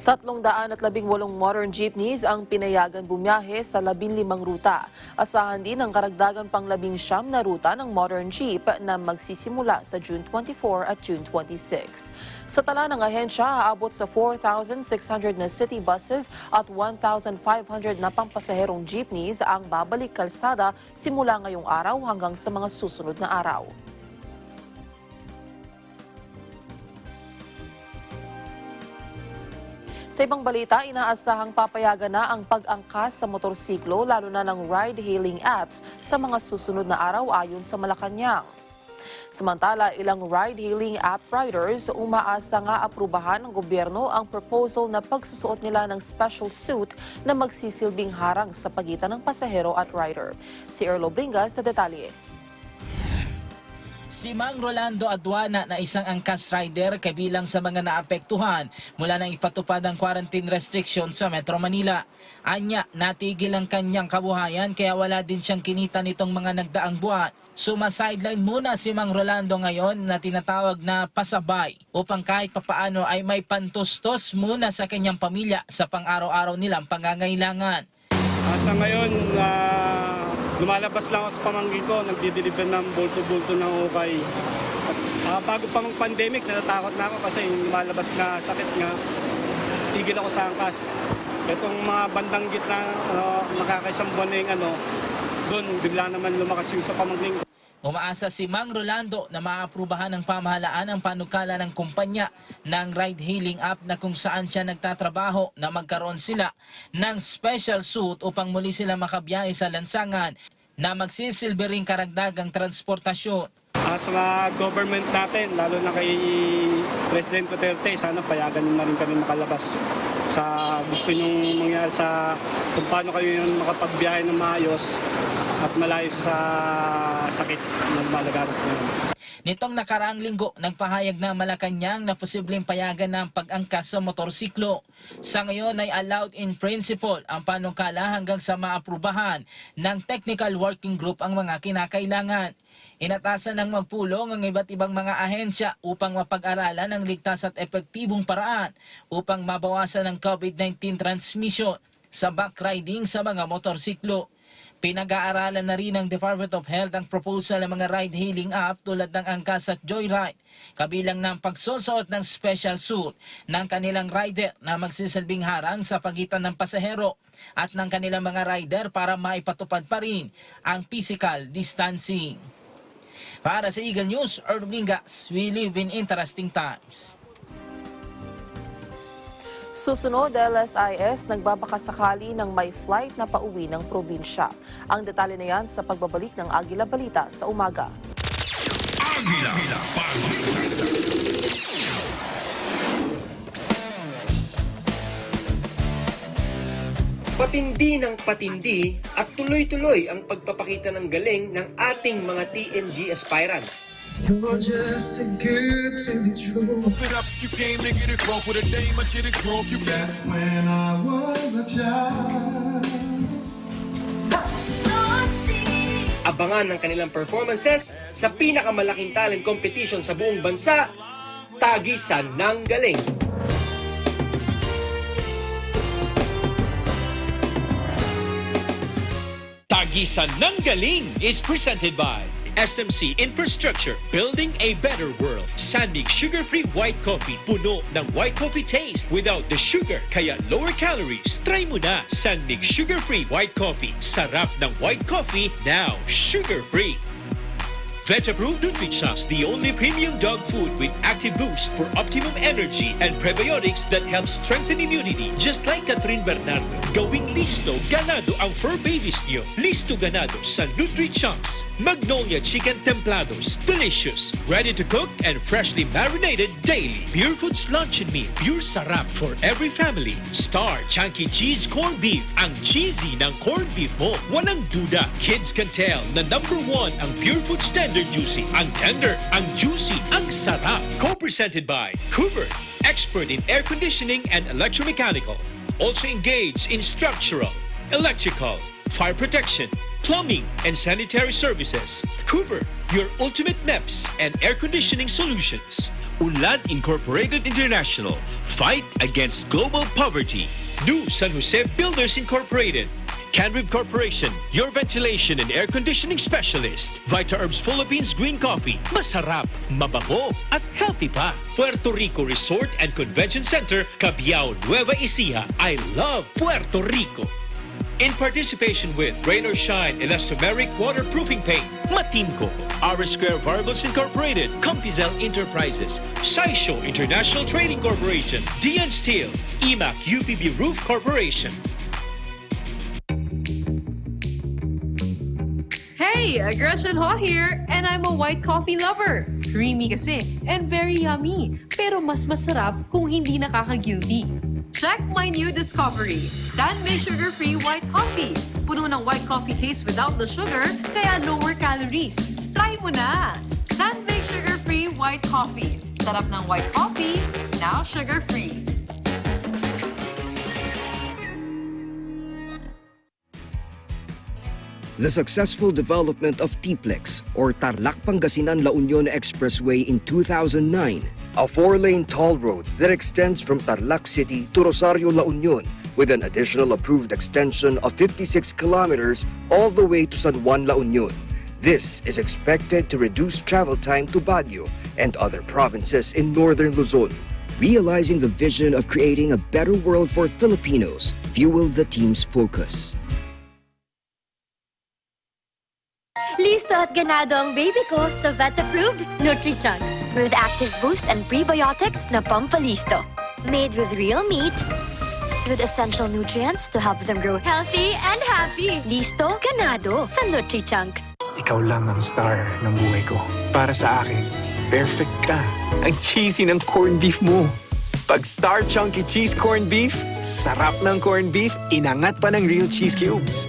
318 modern jeepneys ang pinayagan bumiyahe sa 15 ruta. Asahan din ang karagdagan pang 19 na ruta ng modern jeep na magsisimula sa June 24 at June 26. Sa tala ng ahensya, aabot sa 4,600 na city buses at 1,500 na pampasaherong jeepneys ang babalik kalsada simula ngayong araw hanggang sa mga susunod na araw. Sa ibang balita, inaasahang papayagan na ang pag-angkas sa motorsiklo lalo na ng ride-hailing apps sa mga susunod na araw ayon sa Malacanang. Samantala, ilang ride-hailing app riders umaasa nga aprubahan ng gobyerno ang proposal na pagsusuot nila ng special suit na magsisilbing harang sa pagitan ng pasahero at rider. Si Erlo Bringas sa detalye. Si Mang Rolando Aduana na isang angkas rider kabilang sa mga naapektuhan mula nang ipatupad ang quarantine restriction sa Metro Manila. Anya, natigil ang kanyang kabuhayan kaya wala din siyang kinita nitong mga nagdaang buwan. Suma-sideline muna si Mang Rolando ngayon na tinatawag na pasabay upang kahit papaano ay may pantustos muna sa kanyang pamilya sa pang-araw-araw nilang pangangailangan. Sa ngayon, lumalabas lang ako sa pamangkin ko, nagdideliver ng bulto-bulto ng ukay. Bago pa mag-pandemic, natatakot na ako kasi yung lumalabas na sakit nga, tigil ako sa angkas. Itong mga bandang gitna, nakakaisang buwan na yung doon bigla naman lumakas yung sa pamangkin ko. Umaasa si Mang Rolando na maaprubahan ng pamahalaan ang panukala ng kumpanya ng ride-hailing app na kung saan siya nagtatrabaho na magkaroon sila ng special suit upang muli sila makabiyahe sa lansangan na magsisilbi ring karagdagang transportasyon. Sa mga government natin, lalo na kay President Duterte, sana payagan na rin kami makalabas sa gusto nyong mangyari sa kung paano kayo makapagbiyahe ng maayos at malayo sa sakit na lumalagarot ngayon. Nitong nakaraang linggo, nagpahayag na Malacanang na posibleng payagan ng pag-angkas sa motorsiklo. Sa ngayon ay allowed in principle ang panukala hanggang sa maaprubahan ng Technical Working Group ang mga kinakailangan. Inatasan ng magpulong ang iba't ibang mga ahensya upang mapag-aralan ang ligtas at epektibong paraan upang mabawasan ang COVID-19 transmission sa backriding sa mga motorsiklo. Pinag-aaralan na rin ng Department of Health ang proposal ng mga ride-hailing app tulad ng angkas at joyride, kabilang ng pagsusuot ng special suit ng kanilang rider na magsisilbing harang sa pagitan ng pasahero at ng kanilang mga rider para maipatupad pa rin ang physical distancing. Para sa Eagle News, Erlo Bringas, we live in interesting times. Susunod, LSIS nagbabakasakali ng may flight na pauwi ng probinsya. Ang detalye na yan sa pagbabalik ng Agila Balita sa umaga. Agila Balita. Patindi ng patindi at tuloy-tuloy ang pagpapakita ng galing ng ating mga TNG aspirants. You're just too good to be true. It up, you came to get it wrong with a dame, I should have grown you back when I was a child. Abangan ng kanilang performances sa pinakamalaking talent competition sa buong bansa, Tagisan ng Galing. Tagisan ng Galing is presented by SMC Infrastructure, building a better world. Sandig sugar-free white coffee, puno ng white coffee taste without the sugar, kaya lower calories. Try mo na Sandig sugar-free white coffee. Sarap ng white coffee, now sugar-free. Vet-approved Nutrichunks, the only premium dog food with active boost for optimum energy and prebiotics that help strengthen immunity. Just like Catherine Bernardo, gawing listo ganado ang fur babies niyo. Listo ganado sa Nutrichunks. Magnolia Chicken Templados. Delicious, ready to cook and freshly marinated daily. Pure Foods Luncheon Meat. Pure sarap for every family. Star Chunky Cheese Corned Beef. Ang cheesy ng corned beef mo. Walang duda. Kids can tell na #1 ang Pure Foods Tender Juicy. Ang tender, ang juicy, ang sarap. Co-presented by Cooper, expert in air conditioning and electromechanical. Also engaged in structural, electrical, fire protection, plumbing, and sanitary services. Cooper, your ultimate MEPS and air conditioning solutions. Unlad Incorporated International, fight against global poverty. New San Jose Builders Incorporated. Canrib Corporation, your ventilation and air conditioning specialist. Vita Herbs Philippines Green Coffee. Masarap, mabango, at healthy pa. Puerto Rico Resort and Convention Center, Cabiao, Nueva Ecija. I love Puerto Rico. In participation with Rain or Shine Elastomeric Waterproofing Paint, Matimco, R Square Variables Incorporated, Compizel Enterprises, Saisho International Trading Corporation, DN Steel, EMAC UPB Roof Corporation. Hey, Gretchen Ho here, and I'm a white coffee lover. Creamy kasi, and very yummy. Pero mas masarap kung hindi nakaka-guilty. Check my new discovery, Sandwich Sugar-Free White Coffee. Puno ng white coffee taste without the sugar, kaya lower calories. Try mo na! Sandwich Sugar-Free White Coffee. Sarap ng white coffee, now sugar-free. The successful development of TPLEX, or Tarlac Pangasinan La Union Expressway in 2009, a 4-lane toll road that extends from Tarlac City to Rosario La Union, with an additional approved extension of 56 kilometers all the way to San Juan La Union. This is expected to reduce travel time to Baguio and other provinces in northern Luzon. Realizing the vision of creating a better world for Filipinos fueled the team's focus. Listo at ganado ang baby ko sa vet-approved Nutri-Chunks with active boost and prebiotics na pampalisto. Made with real meat, with essential nutrients to help them grow healthy and happy. Listo, ganado sa Nutri-Chunks. Ikaw lang ang star ng buhay ko. Para sa akin, perfect ka. Ang cheesy ng corned beef mo. Pag Star Chunky Cheese Corned Beef, sarap ng corned beef, inangat pa ng real cheese cubes.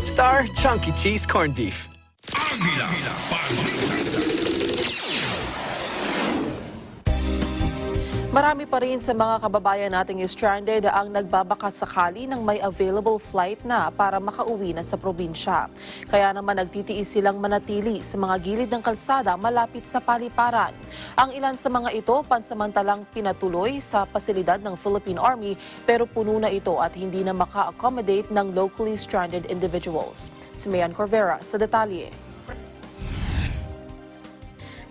Star Chunky Cheese Corned Beef. Agila, Marami pa rin sa mga kababayan nating stranded ang nagbabakas sakali ng may available flight na para makauwi na sa probinsya. Kaya naman nagtitiis silang manatili sa mga gilid ng kalsada malapit sa paliparan. Ang ilan sa mga ito pansamantalang pinatuloy sa pasilidad ng Philippine Army pero puno na ito at hindi na maka-accommodate ng locally stranded individuals. Si Mayan Corvera sa detalye.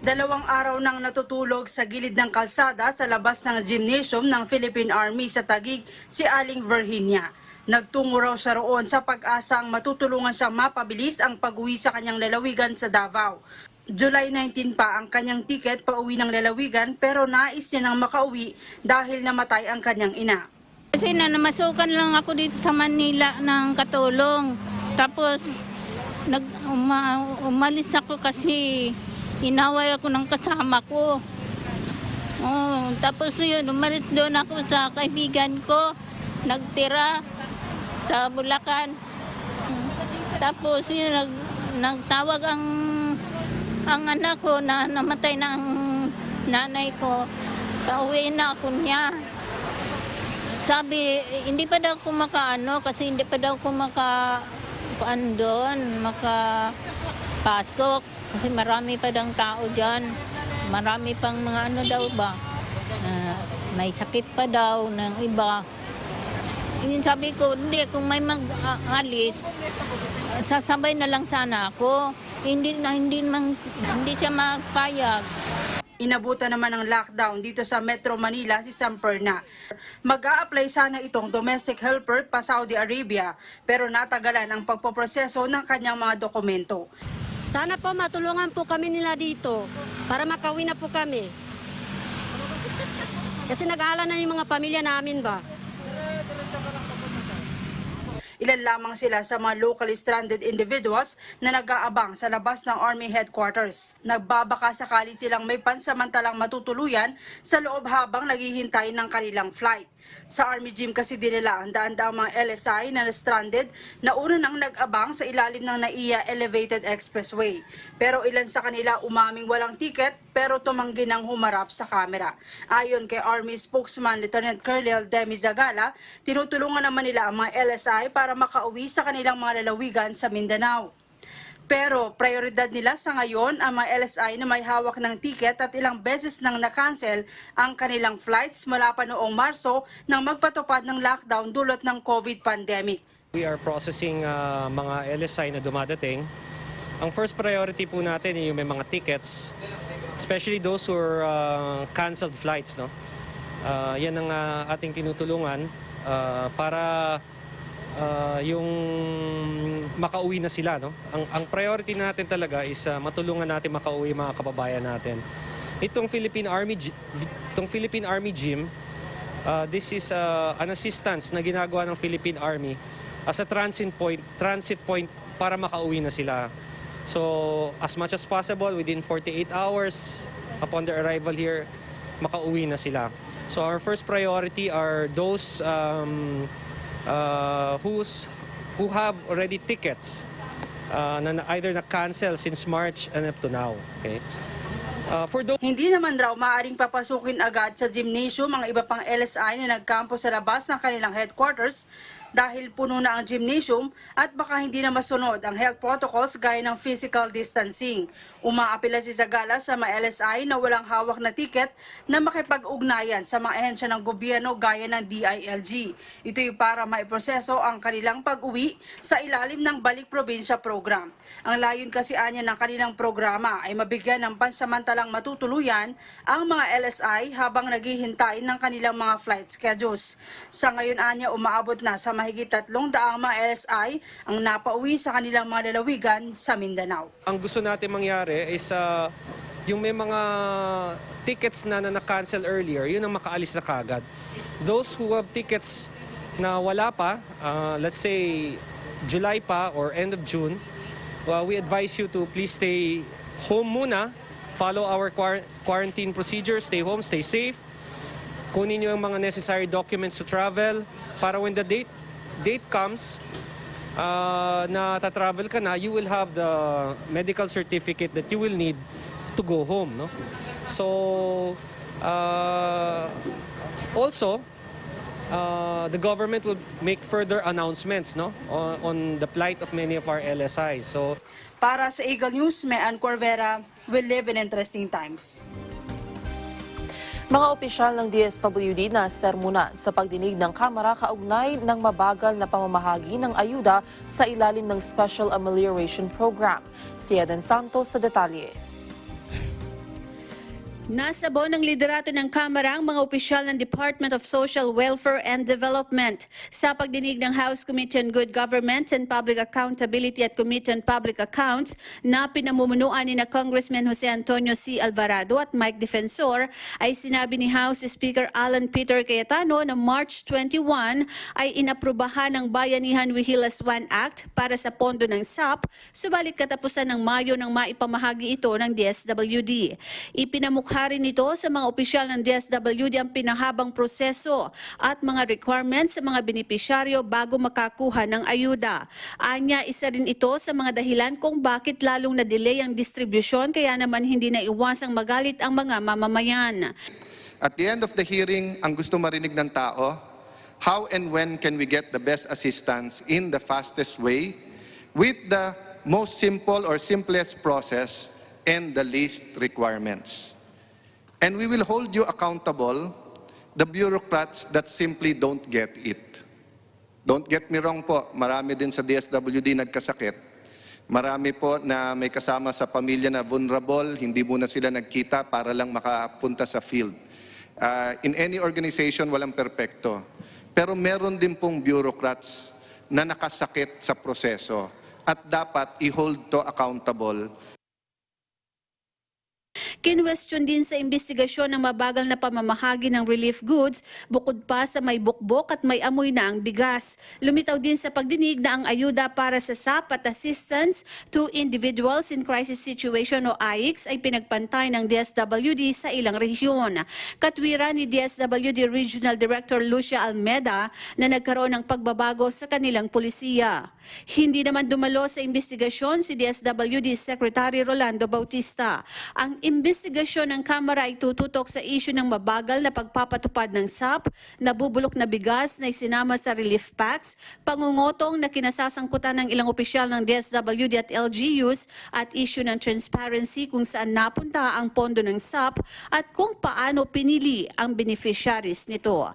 2 araw nang natutulog sa gilid ng kalsada sa labas ng gymnasium ng Philippine Army sa Taguig si Aling Virginia. Nagtungo raw siya roon sa pag-asang matutulungan siyang mapabilis ang pag-uwi sa kanyang lalawigan sa Davao. July 19 pa ang kanyang tiket pa-uwi ng lalawigan pero nais niya nang makauwi dahil namatay ang kanyang ina. Kasi namasukan lang ako dito sa Manila ng katulong. Tapos umalis ako kasi inaway ako ng kasama ko. Tapos yun, umalis doon ako sa kaibigan ko. Nagtira sa Bulacan. Tapos yun, nagtawag ang anak ko na namatay na ang nanay ko. Pauwi na ako niya. Sabi, hindi pa daw ako makaano kasi hindi pa daw ako makapasok. Kasi marami pa daw tao dyan. Marami pang mga ano daw ba. May sakit pa daw ng iba. Sabi ko, hindi, kung may mag-alis, sasabay na lang sana ako. Hindi siya magpayag. Inabutan naman ng lockdown dito sa Metro Manila si Samperna. Mag-a-apply sana itong domestic helper pa Saudi Arabia pero natagalan ang pagpoproseso ng kanyang mga dokumento. Sana po matulungan po kami nila dito para makauwi na po kami. Kasi nag-aalala na yung mga pamilya namin ba. Ilan lamang sila sa mga locally stranded individuals na nag-aabang sa labas ng Army Headquarters. Nagbabaka sakali silang may pansamantalang matutuluyan sa loob habang naghihintay ng kanilang flight. Sa Army Gym kasi dinila ang daan-daang mga LSI na stranded na una nang nag-abang sa ilalim ng NAIA Elevated Expressway. Pero ilan sa kanila umaming walang tiket pero tumanggi ng humarap sa kamera. Ayon kay Army spokesman Lieutenant Colonel Demi Agila, tinutulungan naman nila ang mga LSI para makauwi sa kanilang mga lalawigan sa Mindanao. Pero prioridad nila sa ngayon ang mga LSI na may hawak ng tiket at ilang beses nang na-cancel ang kanilang flights mula pa noong Marso nang magpatupad ng lockdown dulot ng COVID pandemic. We are processing mga LSI na dumadating. Ang first priority po natin ay yung may mga tickets, especially those who are canceled flights. No? Yan ang ating tinutulungan para yung makauwi na sila. No? Ang priority natin talaga is matulungan natin makauwi mga kababayan natin. Itong Philippine Army Gym, this is an assistance na ginagawa ng Philippine Army as a transit point para makauwi na sila. So as much as possible within 48 hours upon their arrival here, makauwi na sila. So our first priority are those who have already tickets na either na-cancel since March and up to now. Okay? Hindi naman raw maaaring papasukin agad sa gymnasium ang iba pang LSI na nagkampo sa labas ng kanilang headquarters dahil puno na ang gymnasium at baka hindi na masunod ang health protocols gaya ng physical distancing. Umaapila si Agila sa mga LSI na walang hawak na tiket na makipag-ugnayan sa mga ahensya ng gobyerno gaya ng DILG. Ito'y para maiproseso ang kanilang pag-uwi sa ilalim ng Balik Probinsya program. Ang layon kasi anya ng kanilang programa ay mabigyan ng pansamantalang matutuluyan ang mga LSI habang naghihintay ng kanilang mga flight schedules. Sa ngayon anya umaabot na sa mahigit 300 mga LSI ang napauwi sa kanilang mga lalawigan sa Mindanao. Ang gusto natin mangyari is yung may mga tickets na na-cancel earlier, yun ang makaalis na kagad. Those who have tickets na wala pa, let's say July pa or end of June, we advise you to please stay home muna, follow our quarantine procedures, stay home, stay safe. Kunin nyo yung mga necessary documents to travel para when the date comes na tatravel ka na, you will have the medical certificate that you will need to go home. No? So, also, the government will make further announcements on the plight of many of our LSIs. So, para sa Eagle News, Mean Corvera, we live in interesting times. Mga opisyal ng DSWD na sermona sa pagdinig ng Kamara kaugnay ng mabagal na pamamahagi ng ayuda sa ilalim ng Special Amelioration Program. Si Eden Santos sa detalye. Nasabo ng liderato ng Kamara ang mga opisyal ng Department of Social Welfare and Development sa pagdinig ng House Committee on Good Government and Public Accountability at Committee on Public Accounts na pinamumunuan ni na Congressman Jose Antonio C. Alvarado at Mike Defensor ay sinabi ni House Speaker Alan Peter Cayetano na March 21 ay inaprubahan ng Bayanihan Wihilas 1 Act para sa pondo ng SAP, subalit katapusan ng Mayo nang maipamahagi ito ng DSWD. Ipinamukha rin nito sa mga opisyal ng DSWD ang pinahabang proseso at mga requirements sa mga benepisyaryo bago makakuha ng ayuda. Anya, isa rin ito sa mga dahilan kung bakit lalong na-delay ang distribusyon kaya naman hindi na iwasang magalit ang mga mamamayan. At the end of the hearing, ang gusto marinig ng tao, how and when can we get the best assistance in the fastest way with the most simple or simplest process and the least requirements. And we will hold you accountable, the bureaucrats that simply don't get it. Don't get me wrong po, marami din sa DSWD nagkasakit. Marami po na may kasama sa pamilya na vulnerable, hindi muna sila nagkita para lang makapunta sa field. In any organization, walang perpekto. Pero meron din pong bureaucrats na nakasakit sa proseso at dapat i-hold to accountable. Kinwestiyon din sa investigasyon ng mabagal na pamamahagi ng relief goods bukod pa sa may bukbok at may amoy na ang bigas. Lumitaw din sa pagdinig na ang ayuda para sa SAP at Assistance to Individuals in Crisis Situation o AICS ay pinagpantay ng DSWD sa ilang rehiyon. Katwiran ni DSWD Regional Director Lucia Almeida na nagkaroon ng pagbabago sa kanilang pulisiya. Hindi naman dumalo sa investigasyon si DSWD Secretary Rolando Bautista. Ang investigasyon ng Kamara ay tututok sa isyu ng mabagal na pagpapatupad ng SAP, nabubulok na bigas na isinama sa relief packs, pangungotong na kinasasangkutan ng ilang opisyal ng DSWD at LGUs at isyu ng transparency kung saan napunta ang pondo ng SAP at kung paano pinili ang beneficiaries nito.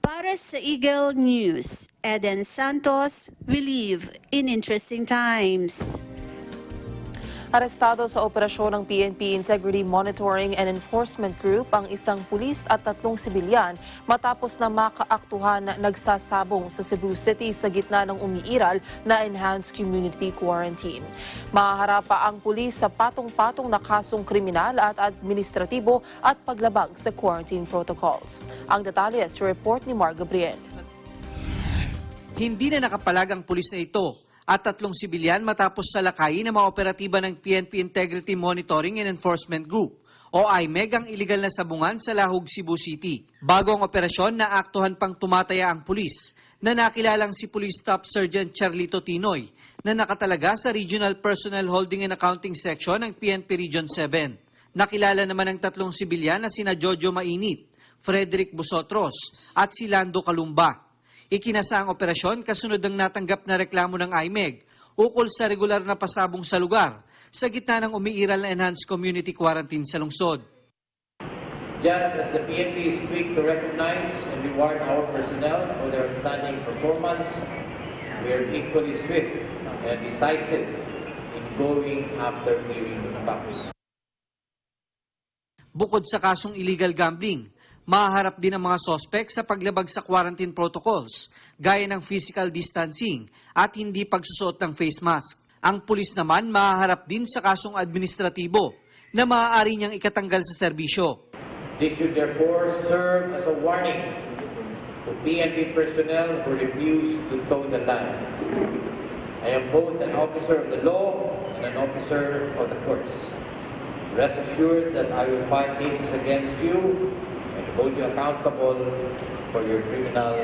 Para sa Eagle News, Eden Santos, we live in interesting times. Arestado sa operasyon ng PNP Integrity Monitoring and Enforcement Group ang isang pulis at 3 sibilyan matapos na makaaktuhan na nagsasabong sa Cebu City sa gitna ng umiiral na enhanced community quarantine. Mahaharap pa ang pulis sa patong-patong na kasong kriminal at administratibo at paglabag sa quarantine protocols. Ang detalye sa report ni Mar Gabriel. Hindi na nakapalag ang pulis na ito at 3 sibilyan matapos salakayin ng mga operatiba ng PNP Integrity Monitoring and Enforcement Group o IMEG ang iligal na sabungan sa Lahug, Cebu City. Bago ang operasyon, naaktuhan pang tumataya ang pulis na nakilalang si Police Staff Sergeant Charlito Tinoy na nakatalaga sa Regional Personnel Holding and Accounting Section ng PNP Region 7. Nakilala naman ang 3 sibilyan na sina Jojo Mainit, Frederick Busotros at si Lando Kalumba. Ikinasa ang operasyon kasunod ng natanggap na reklamo ng IMEG ukol sa regular na pasabong sa lugar sa gitna ng umiiral na enhanced community quarantine sa lungsod. Just as the PNP is quick to recognize and reward our personnel for their outstanding performance, we are equally swift and decisive in going after clearing the facts. Bukod sa kasong illegal gambling, mahaharap din ang mga sospek sa paglabag sa quarantine protocols, gaya ng physical distancing at hindi pagsusuot ng face mask. Ang pulis naman mahaharap din sa kasong administratibo na maaari niyang ikatanggal sa serbisyo. This should therefore serve as a warning to PNP personnel who refuse to toe the line. I am both an officer of the law and an officer of the courts. Rest assured that I will file cases against you and hold you accountable for your criminal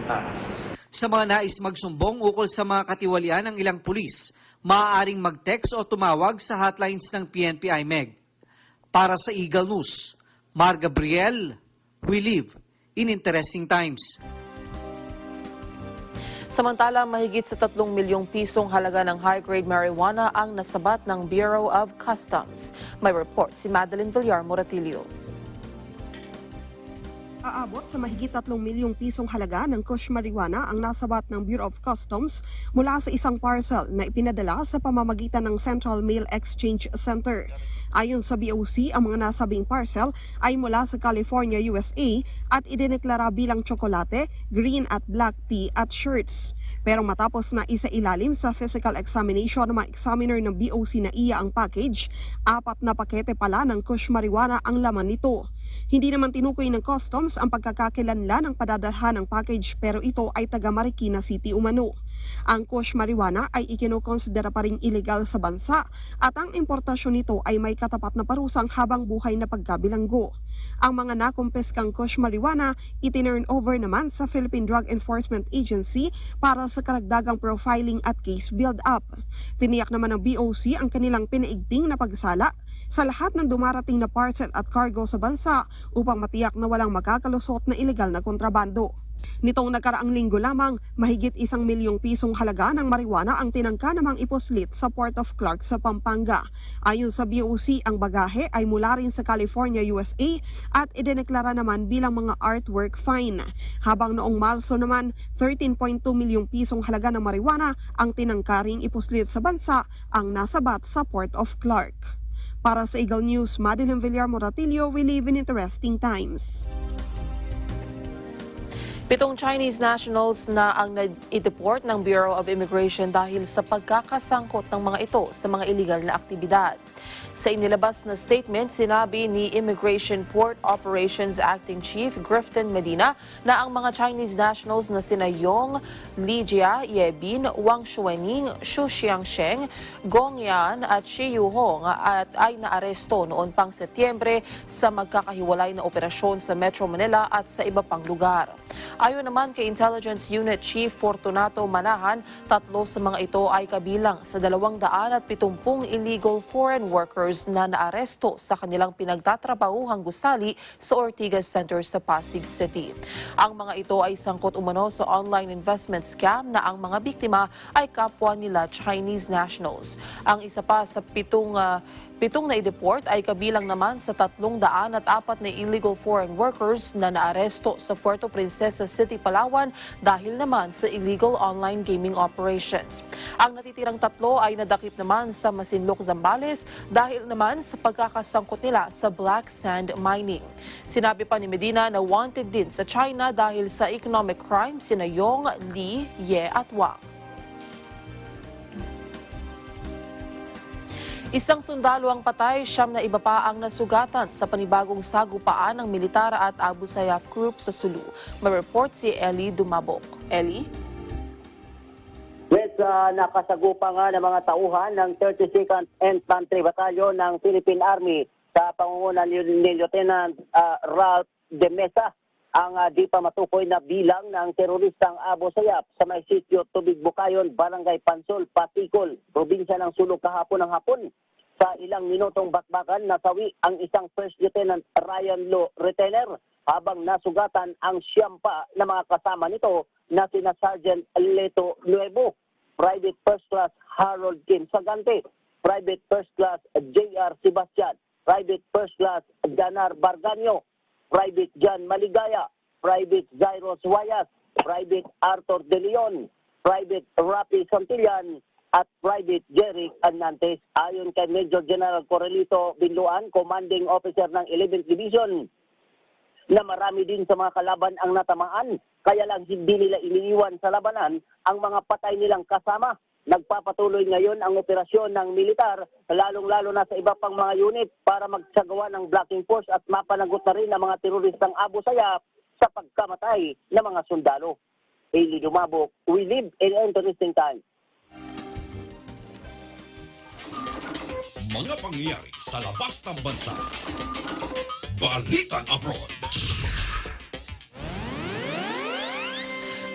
acts. Sa mga nais magsumbong ukol sa mga katiwalian ng ilang pulis, maaaring mag-text o tumawag sa hotlines ng PNP IMEG. Para sa Eagle News, Mar Gabriel, we live in interesting times. Samantala, mahigit sa 3 milyong pisong halaga ng high-grade marijuana ang nasabat ng Bureau of Customs. May report si Madeline Villar Moratillo. Aabot sa mahigit 3 milyong pisong halaga ng kush marijuana ang nasabat ng Bureau of Customs mula sa isang parcel na ipinadala sa pamamagitan ng Central Mail Exchange Center. Ayon sa BOC, ang mga nasabing parcel ay mula sa California, USA at idineklara bilang tsokolate, green at black tea at shirts. Pero matapos na isailalim sa physical examination ng mga examiner ng BOC na iya ang package, 4 na pakete pala ng kush marijuana ang laman nito. Hindi naman tinukoy ng customs ang pagkakakilanlan ng padadalhan ng package pero ito ay taga Marikina City umano. Ang kush marijuana ay ikinokonsidera pa ring illegal sa bansa at ang importasyon nito ay may katapat na parusang habang buhay na pagkabilanggo. Ang mga nakumpeskang kush marijuana itinurn over naman sa Philippine Drug Enforcement Agency para sa karagdagang profiling at case build-up. Tiniyak naman ng BOC ang kanilang pinaigting na pagsala sa lahat ng dumarating na parcel at cargo sa bansa upang matiyak na walang makakalusot na ilegal na kontrabando. Nitong nakaraang linggo lamang, mahigit 1 milyong pisong halaga ng marijuana ang tinangka namang ipuslit sa Port of Clark sa Pampanga. Ayon sa BOC, ang bagahe ay mula rin sa California, USA at idineklara naman bilang mga artwork fine. Habang noong Marso naman, 13.2 milyong pisong halaga ng marijuana ang tinangkaring ipuslit sa bansa ang nasabat sa Port of Clark. Para sa Eagle News, Madeline Villar Moratillo, we live in interesting times. 7 Chinese nationals na ang na-deport ng Bureau of Immigration dahil sa pagkakasangkot ng mga ito sa mga illegal na aktibidad. Sa inilabas na statement, sinabi ni Immigration Port Operations Acting Chief Grifton Medina na ang mga Chinese nationals na sina Yong, Lijia, Yebin, Wang Shuening, Xu Xiangsheng, Gong Yan at Shi Yuhong ay naaresto noon pang Setyembre sa magkakahiwalay na operasyon sa Metro Manila at sa iba pang lugar. Ayon naman kay Intelligence Unit Chief Fortunato Manahan, 3 sa mga ito ay kabilang sa 270 illegal foreign workers na naaresto sa kanilang pinagtatrabahuhang gusali sa Ortigas Center sa Pasig City. Ang mga ito ay sangkot umano sa online investment scam na ang mga biktima ay kapwa nila Chinese nationals. Ang isa pa sa pitong na i-deport ay kabilang naman sa 304 na illegal foreign workers na naaresto sa Puerto Princesa City, Palawan dahil naman sa illegal online gaming operations. Ang natitirang 3 ay nadakip naman sa Masinloc, Zambales dahil naman sa pagkakasangkot nila sa black sand mining. Sinabi pa ni Medina na wanted din sa China dahil sa economic crime sina Yong, Li, Ye at Wang. Isang sundalo ang patay, 9 na iba pa ang nasugatan sa panibagong sagupaan ng militar at Abu Sayyaf Group sa Sulu. May report si Eli Dumabok. Eli? Yes, nakasagupa nga ng mga tauhan ng 32nd Infantry Battalion ng Philippine Army sa pangunguna ni Lieutenant Ralph de Mesa ang di pa matukoy na bilang ng teroristang Abu Sayyaf sa may sitio Tubig Bukayon, Barangay Pansol, Patikol, probinsya ng Sulu kahapon ng hapon. Sa ilang minutong bakbakan, nasawi ang isang First Lieutenant Ryan Lo Retainer habang nasugatan ang 9 na mga kasama nito na sina Sergeant Leto Nuevo, Private First Class Harold Kim Sagante, Private First Class J.R. Sebastian, Private First Class Janar Barganyo, Private John Maligaya, Private Zairos Wayas, Private Arthur De Leon, Private Rapi Santillan, at Private Jerry Anantes. Ayon kay Major General Corelito Binluan, Commanding Officer ng 11th Division, na marami din sa mga kalaban ang natamaan, kaya lang hindi nila iniiwan sa labanan ang mga patay nilang kasama. Nagpapatuloy ngayon ang operasyon ng militar, lalong-lalo na sa iba pang mga unit para magsagawa ng blocking force at mapanagot na rin ang mga teroristang Abu Sayyaf sa pagkamatay ng mga sundalo. Eli Dumabok, we live in interesting times. Mga pangyayari sa labas ng bansa. Balita Abroad.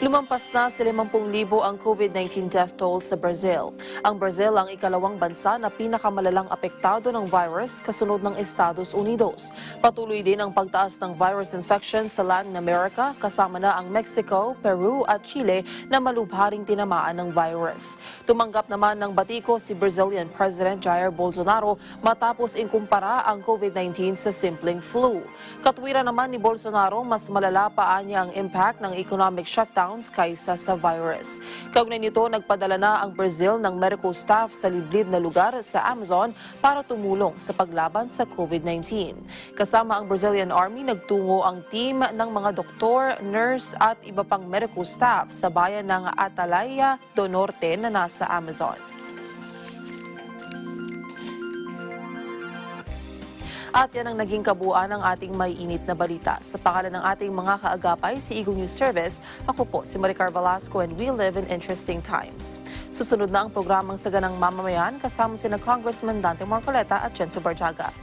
Lumampas na sa 50,000 ang COVID-19 death toll sa Brazil. Ang Brazil ang ikalawang bansa na pinakamalalang apektado ng virus kasunod ng Estados Unidos. Patuloy din ang pagtaas ng virus infection sa Latin America kasama na ang Mexico, Peru at Chile na malubharing tinamaan ng virus. Tumanggap naman ng batiko si Brazilian President Jair Bolsonaro matapos inkumpara ang COVID-19 sa simpleng flu. Katwiran naman ni Bolsonaro mas malala pa niya ang impact ng economic shutdown kaysa sa virus. Kaugnay nito, nagpadala na ang Brazil ng medical staff sa liblib na lugar sa Amazon para tumulong sa paglaban sa COVID-19. Kasama ang Brazilian Army, nagtungo ang team ng mga doktor, nurse at iba pang medical staff sa bayan ng Atalaya do Norte na nasa Amazon. At yan ang naging kabuuan ng ating may init na balita. Sa pangalan ng ating mga kaagapay, si Eagle News Service, ako po si Maricar Velasco and we live in interesting times. Susunod na ang programang Saganang Mamamayan kasama sina Congressman Dante Marcoleta at Jenso Barjaga.